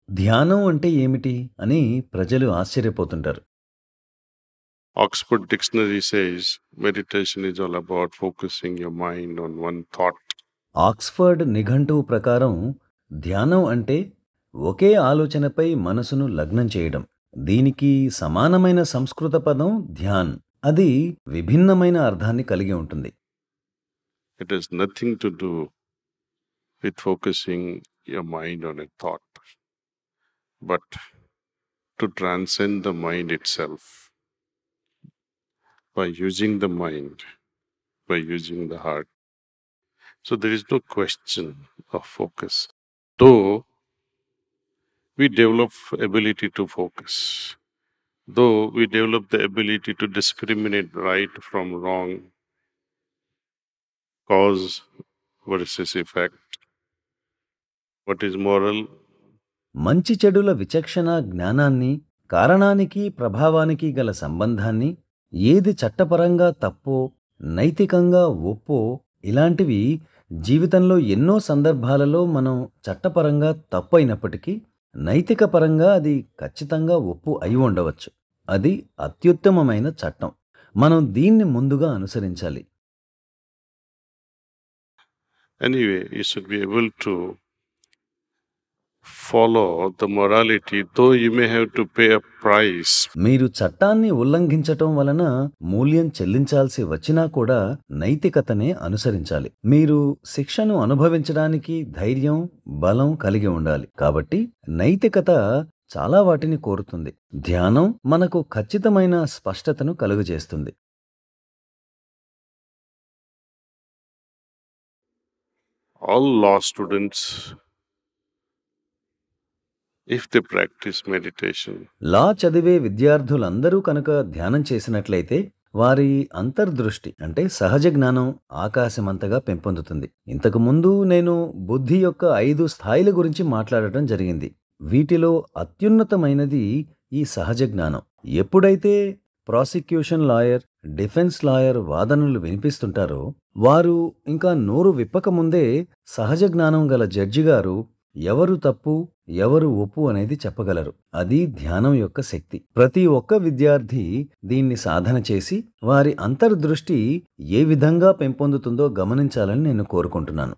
ధ్యానం అంటే ఏమిటి అని ప్రజలు ఆశ్చర్యపోతుంటారు. Oxford Dictionary says meditation is all about focusing your mind on one thought. Oxford నిఘంటువు ప్రకారం ధ్యానం అంటే ఒకే ఆలోచనపై మనసును లగ్నం చేయడం. దీనికి సమానమైన సంస్కృత పదం ధ్యాన్. అది విభిన్నమైన అర్థాన్ని కలిగి ఉంటుంది. It has nothing to do with focusing your mind on a thought, but to transcend the mind itself by using the mind, by using the heart. So there is no question of focus. Though we develop ability to focus, though we develop the ability to discriminate right from wrong, cause versus effect, what is moral, మంచి చెడుల విచక్షణ జ్ఞానాన్ని, కారణానికి ప్రభావానికి గల సంబంధాన్ని, ఏది చట్టపరంగా తప్పో, నైతికంగా ఒప్పో ఇలాంటివి జీవితంలో ఎన్నో సందర్భాలలో మనం చట్టపరంగా తప్పైనప్పటికీ నైతిక పరంగా అది ఖచ్చితంగా ఒప్పు అయి ఉండవచ్చు. అది అత్యుత్తమమైన చట్టం. మనం దీన్ని ముందుగా అనుసరించాలి. anyway, you should be able to follow the morality, though you may have to pay a price. మీరు చట్టాన్ని ఉల్లంఘించటం వలన మూల్యం చెల్లించాల్సి వచ్చినా కూడా నైతికతనే అనుసరించాలి. మీరు శిక్షను అనుభవించడానికి ధైర్యం, బలం కలిగి ఉండాలి. కాబట్టి నైతికత చాలా వాటిని కోరుతుంది. ధ్యానం మనకు ఖచ్చితమైన స్పష్టతను కలుగజేస్తుంది. All law students, if they practice meditation, లా చదివే విద్యార్థులందరూ కనుక ధ్యానం చేసినట్లయితే వారి అంతర్దృష్టి అంటే సహజ జ్ఞానం ఆకాశమంతగా పెంపొందుతుంది. ఇంతకు ముందు నేను బుద్ధి యొక్క 5 స్థాయిల గురించి మాట్లాడటం జరిగింది. వీటిలో అత్యున్నతమైనది ఈ సహజ జ్ఞానం. ఎప్పుడైతే ప్రాసిక్యూషన్ లాయర్, డిఫెన్స్ లాయర్ వాదనలు వినిపిస్తుంటారో వారు ఇంకా నోరు విప్పకముందే సహజ జ్ఞానం గల జడ్జి గారు ఎవరు తప్పు, ఎవరు ఒప్పు అనేది చెప్పగలరు. అది ధ్యానం యొక్క శక్తి. ప్రతి ఒక్క విద్యార్థి దీన్ని సాధన చేసి వారి అంతర్దృష్టి ఏ విధంగా పెంపొందుతుందో గమనించాలని నేను కోరుకుంటున్నాను.